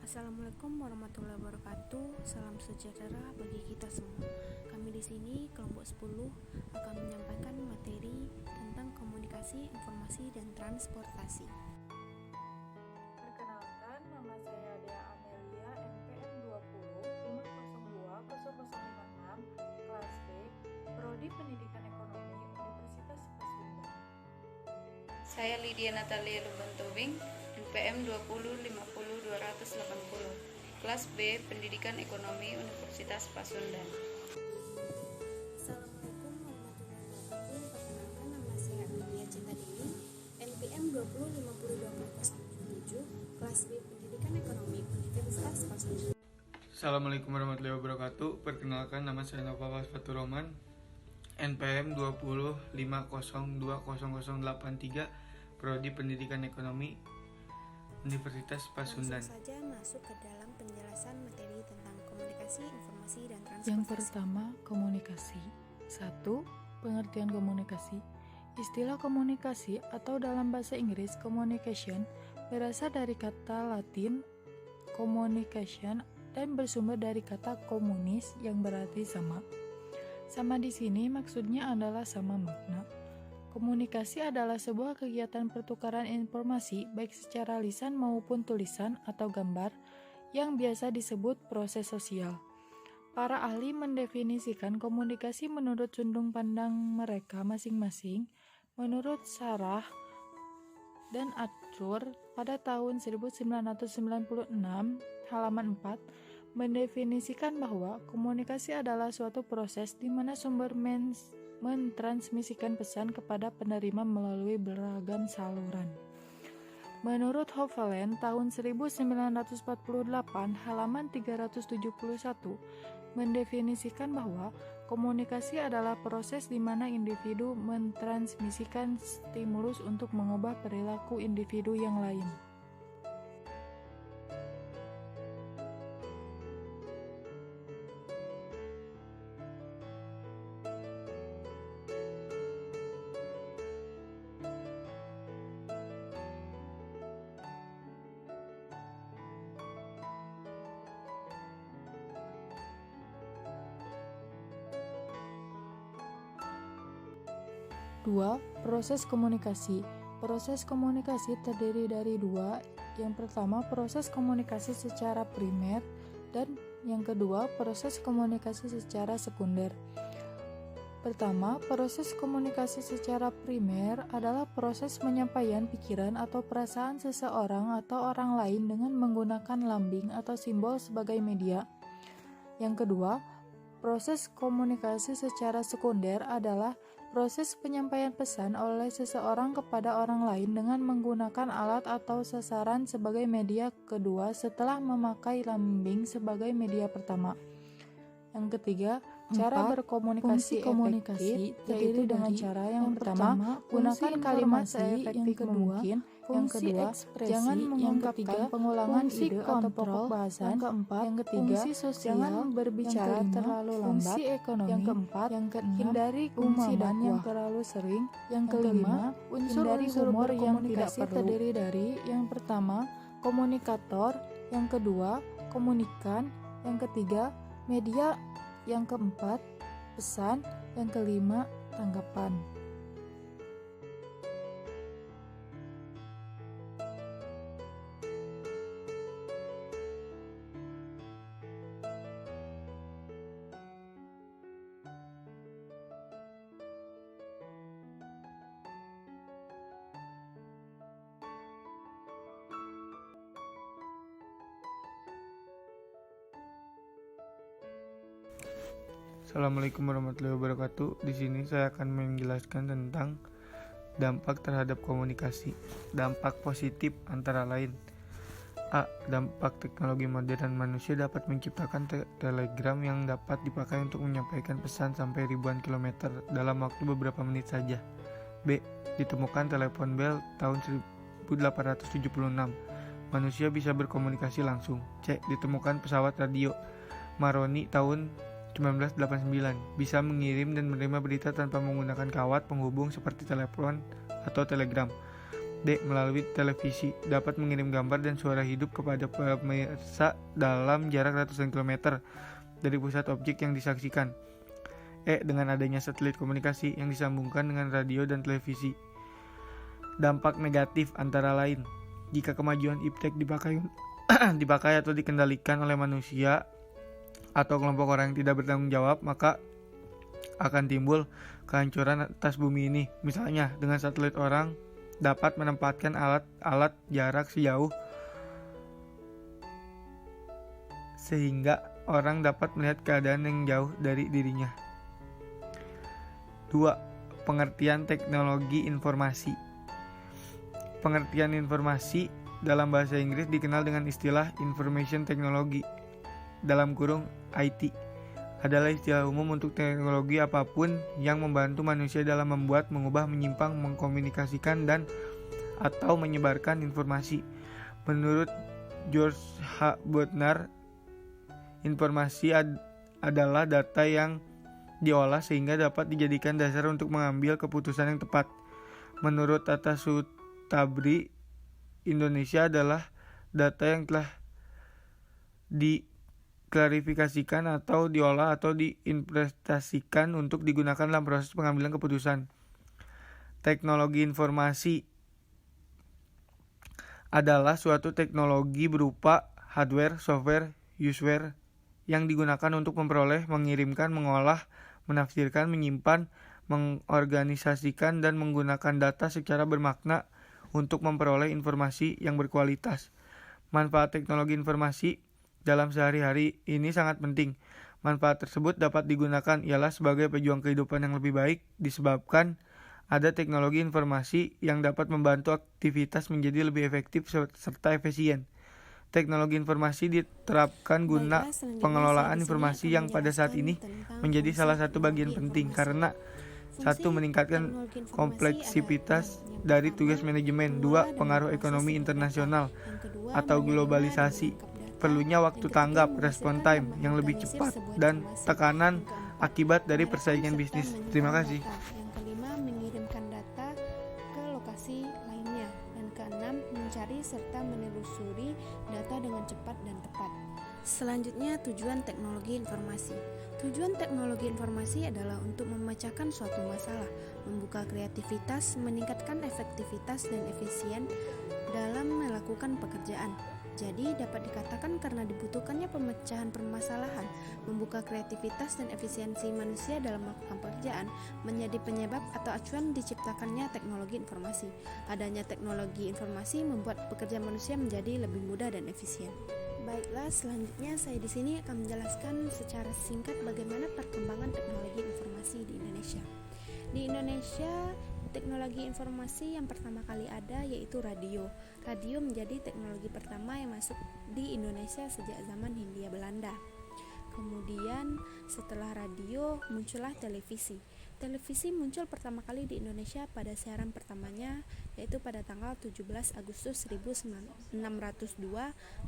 Assalamualaikum warahmatullahi wabarakatuh. Salam sejahtera bagi kita semua. Kami di sini kelompok 10 akan menyampaikan materi tentang komunikasi, informasi dan transportasi. Perkenalkan, nama saya Dea Amelia, NPM 20 502 0056, kelas B, Prodi Pendidikan Ekonomi, Universitas Pasundan. Saya Lydia Natalia Lubantobing, NPM 20 50 280, kelas B, Pendidikan Ekonomi, Universitas Pasundan. Assalamualaikum warahmatullahi wabarakatuh. Perkenalkan, nama saya Amelia Cinta Dewi, NPM 20 50 20007, kelas B, Pendidikan Ekonomi, Universitas Pasundan. Assalamualaikum warahmatullahi wabarakatuh. Perkenalkan, nama saya Nova Fatur Roman, NPM 20 502 0083, Prodi Pendidikan Ekonomi, Universitas Pasundan. Langsung saja masuk ke dalam penjelasan materi tentang komunikasi, informasi, dan transportasi. Yang pertama, komunikasi. 1. Pengertian komunikasi. Istilah komunikasi atau dalam bahasa Inggris communication berasal dari kata Latin communication dan bersumber dari kata communis yang berarti sama. Sama di sini maksudnya adalah sama makna. Komunikasi adalah sebuah kegiatan pertukaran informasi baik secara lisan maupun tulisan atau gambar yang biasa disebut proses sosial. Para ahli mendefinisikan komunikasi menurut sudut pandang mereka masing-masing. Menurut Sarah dan Arthur pada tahun 1996, halaman 4, mendefinisikan bahwa komunikasi adalah suatu proses di mana sumber mentransmisikan pesan kepada penerima melalui beragam saluran. Menurut Hoveland tahun 1948 halaman 371 mendefinisikan bahwa komunikasi adalah proses di mana individu mentransmisikan stimulus untuk mengubah perilaku individu yang lain. Dua, proses komunikasi. Proses komunikasi terdiri dari dua. Yang pertama, proses komunikasi secara primer, dan yang kedua, proses komunikasi secara sekunder. Pertama, proses komunikasi secara primer adalah proses penyampaian pikiran atau perasaan seseorang atau orang lain dengan menggunakan lambing atau simbol sebagai media. Yang kedua, proses komunikasi secara sekunder adalah proses penyampaian pesan oleh seseorang kepada orang lain dengan menggunakan alat atau sasaran sebagai media kedua setelah memakai lambing sebagai media pertama. Yang ketiga, cara berkomunikasi efektif yaitu dengan cara yang pertama, gunakan kalimat seefektif mungkin. Yang kedua, jangan mengungkapkan pengulangan ide atau pokok bahasan. Yang keempat, yang ketiga, fungsi sosial. Jangan berbicara terlalu lambat. Fungsi ekonomi. Yang keempat, yang keenam, hindari gumaman yang terlalu sering. Yang kelima, hindari humor yang tidak perlu. Terdiri dari yang pertama, komunikator. Yang kedua, komunikan. Yang ketiga, media. Yang keempat, pesan. Yang kelima, tanggapan. Assalamualaikum warahmatullahi wabarakatuh. Di sini saya akan menjelaskan tentang dampak terhadap komunikasi. Dampak positif antara lain: A. Dampak teknologi modern. Manusia dapat menciptakan telegram yang dapat dipakai untuk menyampaikan pesan sampai ribuan kilometer dalam waktu beberapa menit saja. B. Ditemukan telepon bel tahun 1876. Manusia bisa berkomunikasi langsung. C. Ditemukan pesawat radio Maroni tahun 1989, bisa mengirim dan menerima berita tanpa menggunakan kawat penghubung seperti telepon atau telegram. D. Melalui televisi, dapat mengirim gambar dan suara hidup kepada pemirsa dalam jarak ratusan kilometer dari pusat objek yang disaksikan. E. Dengan adanya satelit komunikasi yang disambungkan dengan radio dan televisi. Dampak negatif antara lain, jika kemajuan iptek dipakai atau dikendalikan oleh manusia atau kelompok orang yang tidak bertanggung jawab, maka akan timbul kehancuran atas bumi ini. Misalnya, dengan satelit orang dapat menempatkan alat-alat jarak sejauh sehingga orang dapat melihat keadaan yang jauh dari dirinya. 2. Pengertian teknologi informasi. Pengertian informasi dalam bahasa Inggris dikenal dengan istilah Information Technology (IT). Adalah istilah umum untuk teknologi apapun yang membantu manusia dalam membuat, mengubah, menyimpang, mengkomunikasikan, dan atau menyebarkan informasi. Menurut George H. Butner, informasi adalah data yang diolah sehingga dapat dijadikan dasar untuk mengambil keputusan yang tepat. Menurut Tata Sutabri, Indonesia adalah data yang telah diklarifikasikan atau diolah atau diinvestasikan untuk digunakan dalam proses pengambilan keputusan. Teknologi informasi adalah suatu teknologi berupa hardware, software, useware yang digunakan untuk memperoleh, mengirimkan, mengolah, menafsirkan, menyimpan, mengorganisasikan, dan menggunakan data secara bermakna untuk memperoleh informasi yang berkualitas. Manfaat teknologi informasi dalam sehari-hari ini sangat penting. Manfaat tersebut dapat digunakan ialah sebagai pejuang kehidupan yang lebih baik disebabkan ada teknologi informasi yang dapat membantu aktivitas menjadi lebih efektif serta efisien. Teknologi informasi diterapkan guna pengelolaan informasi yang pada saat ini menjadi salah satu bagian penting karena 1. Meningkatkan kompleksitas dari tugas manajemen. 2. Pengaruh ekonomi internasional atau globalisasi. Perlunya waktu tanggap, respon time yang lebih cepat, dan tekanan akibat dari persaingan bisnis. Terima kasih. Yang kelima, mengirimkan data ke lokasi lainnya. Dan keenam, mencari serta menelusuri data dengan cepat dan tepat. Selanjutnya, tujuan teknologi informasi. Tujuan teknologi informasi adalah untuk memecahkan suatu masalah, membuka kreativitas, meningkatkan efektivitas dan efisien dalam melakukan pekerjaan. Jadi dapat dikatakan karena dibutuhkannya pemecahan permasalahan, membuka kreativitas dan efisiensi manusia dalam melakukan pekerjaan menjadi penyebab atau acuan diciptakannya teknologi informasi. Adanya teknologi informasi membuat pekerjaan manusia menjadi lebih mudah dan efisien. Baiklah, selanjutnya saya di sini akan menjelaskan secara singkat bagaimana perkembangan teknologi informasi di Indonesia. Di Indonesia, teknologi informasi yang pertama kali ada yaitu radio. Radio menjadi teknologi pertama yang masuk di Indonesia sejak zaman Hindia Belanda. Kemudian setelah radio muncullah televisi. Televisi muncul pertama kali di Indonesia pada siaran pertamanya yaitu pada tanggal 17 Agustus 1602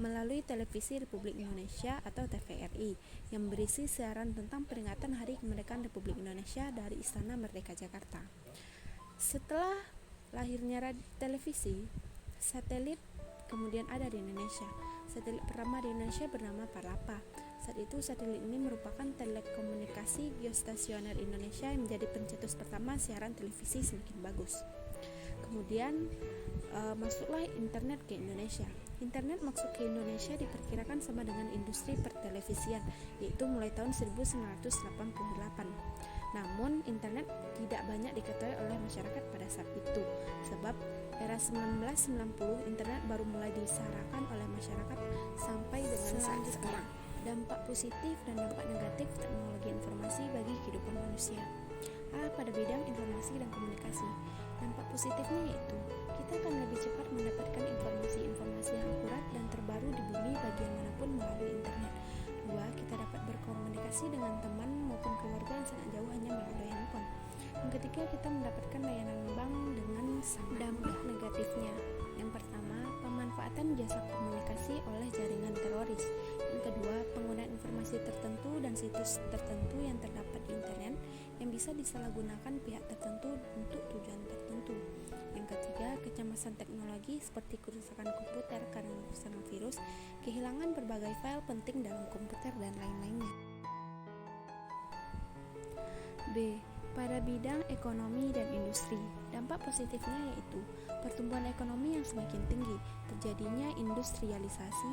melalui Televisi Republik Indonesia atau TVRI yang berisi siaran tentang peringatan Hari Kemerdekaan Republik Indonesia dari Istana Merdeka Jakarta. Setelah lahirnya televisi, satelit kemudian ada di Indonesia. Satelit pertama di Indonesia bernama Palapa. Saat itu satelit ini merupakan telekomunikasi geostasioner Indonesia yang menjadi pencetus pertama siaran televisi semakin bagus. Kemudian masuklah internet ke Indonesia. Internet masuk ke Indonesia diperkirakan sama dengan industri pertelevisian, yaitu mulai tahun 1988. Namun internet tidak banyak diketahui oleh masyarakat pada saat itu, sebab era 1990 internet baru mulai disarakan oleh masyarakat sampai dengan saat sekarang. Dampak positif dan dampak negatif teknologi informasi bagi kehidupan manusia. Pada bidang informasi dan komunikasi, dampak positifnya yaitu kita akan lebih cepat mendapatkan informasi-informasi yang akurat dan terbaru di bumi bagian manapun melalui internet. 2. Kita dapat berkomunikasi dengan teman maupun keluarga yang sangat jauh hanya melalui handphone. Yang ketiga, kita mendapatkan layanan bank dengan dampak negatifnya. Yang pertama, pemanfaatan jasa komunikasi oleh jaringan teroris. Yang kedua, penggunaan informasi tertentu dan situs tertentu yang terdapat di internet yang bisa disalahgunakan pihak tertentu untuk tujuan tertentu. Yang ketiga, kecemasan teknologi seperti kerusakan komputer karena serangan virus, kehilangan berbagai file penting dalam komputer, dan lain-lainnya. B. Pada bidang ekonomi dan industri, dampak positifnya yaitu pertumbuhan ekonomi yang semakin tinggi, terjadinya industrialisasi,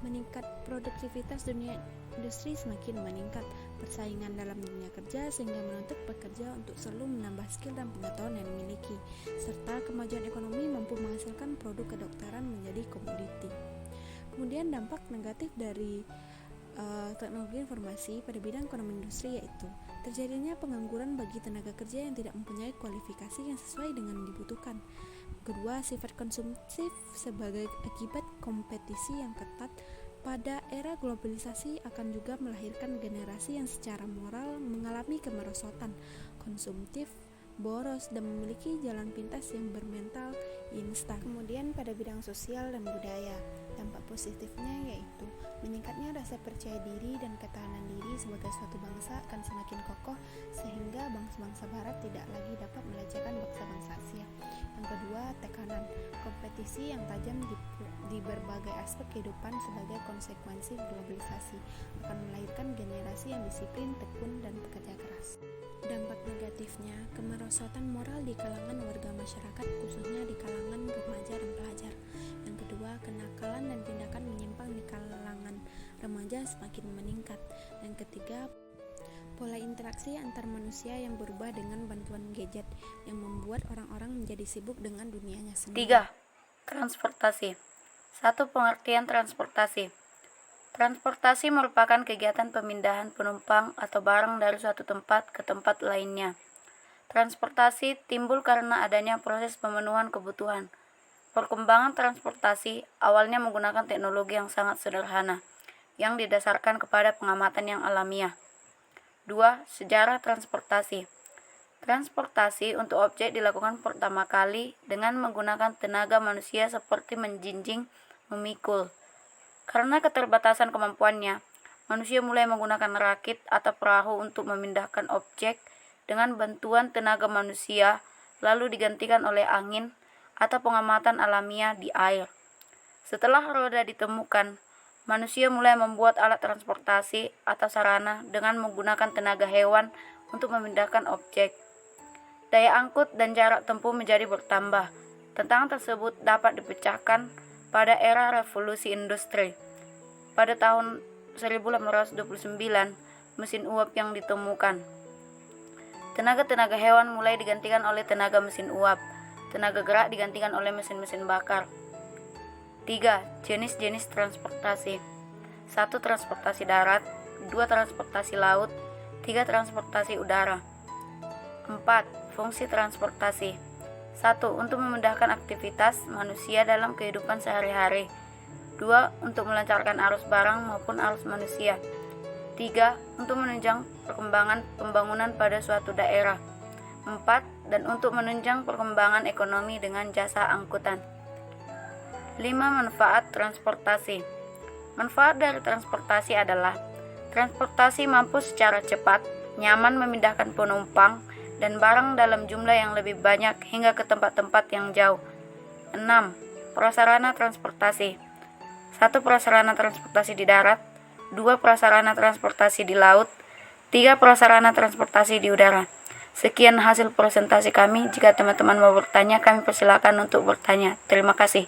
meningkat produktivitas dunia industri semakin meningkat, persaingan dalam dunia kerja sehingga menuntut pekerja untuk selalu menambah skill dan pengetahuan yang dimiliki, serta kemajuan ekonomi mampu menghasilkan produk kedokteran menjadi komoditi. Kemudian dampak negatif dari teknologi informasi pada bidang ekonomi industri yaitu terjadinya pengangguran bagi tenaga kerja yang tidak mempunyai kualifikasi yang sesuai dengan yang dibutuhkan. Kedua, sifat konsumtif sebagai akibat kompetisi yang ketat pada era globalisasi akan juga melahirkan generasi yang secara moral mengalami kemerosotan, konsumtif, boros, dan memiliki jalan pintas yang bermental instan. Kemudian pada bidang sosial dan budaya, dampak positifnya yaitu meningkatnya rasa percaya diri dan ketahanan diri sebagai suatu bangsa akan semakin kokoh sehingga bangsa-bangsa barat tidak lagi dapat melecehkan bangsa-bangsa Asia. Yang kedua, tekanan kompetisi yang tajam di berbagai aspek kehidupan sebagai konsekuensi globalisasi akan melahirkan generasi yang disiplin, tekun, dan pekerja keras. Dampak negatifnya, kemerosotan moral di kalangan warga masyarakat, khususnya di kalangan remaja dan pelajar. Yang kedua, kenakalan dan tindakan menyimpang di kalangan remaja semakin meningkat. Dan ketiga, pola interaksi antar manusia yang berubah dengan bantuan gadget yang membuat orang-orang menjadi sibuk dengan dunianya sendiri. 3. Transportasi. 1. Pengertian transportasi. Transportasi merupakan kegiatan pemindahan penumpang atau barang dari suatu tempat ke tempat lainnya. Transportasi timbul karena adanya proses pemenuhan kebutuhan. Perkembangan transportasi awalnya menggunakan teknologi yang sangat sederhana, yang didasarkan kepada pengamatan yang alamiah. 2. Sejarah transportasi. Transportasi untuk objek dilakukan pertama kali dengan menggunakan tenaga manusia seperti menjinjing, memikul. Karena keterbatasan kemampuannya, manusia mulai menggunakan rakit atau perahu untuk memindahkan objek dengan bantuan tenaga manusia, lalu digantikan oleh angin atau pengamatan alamiah di air. Setelah roda ditemukan, manusia mulai membuat alat transportasi atau sarana dengan menggunakan tenaga hewan untuk memindahkan objek. Daya angkut dan jarak tempuh menjadi bertambah. Tantangan tersebut dapat dipecahkan pada era revolusi industri. Pada tahun 1829, mesin uap yang ditemukan. Tenaga-tenaga hewan mulai digantikan oleh tenaga mesin uap. Tenaga gerak digantikan oleh mesin-mesin bakar. 3. Jenis-jenis transportasi. 1. Transportasi darat. 2. Transportasi laut. 3. Transportasi udara. 4. Fungsi transportasi. 1. Untuk memudahkan aktivitas manusia dalam kehidupan sehari-hari. 2. Untuk melancarkan arus barang maupun arus manusia. 3. Untuk menunjang perkembangan pembangunan pada suatu daerah. 4. Dan untuk menunjang perkembangan ekonomi dengan jasa angkutan. 5. Manfaat transportasi. Manfaat dari transportasi adalah transportasi mampu secara cepat, nyaman memindahkan penumpang dan barang dalam jumlah yang lebih banyak hingga ke tempat-tempat yang jauh. 6. Prasarana transportasi. 1. Prasarana transportasi di darat. 2. Prasarana transportasi di laut. 3. Prasarana transportasi di udara. Sekian hasil presentasi kami. Jika teman-teman mau bertanya, kami persilakan untuk bertanya. Terima kasih.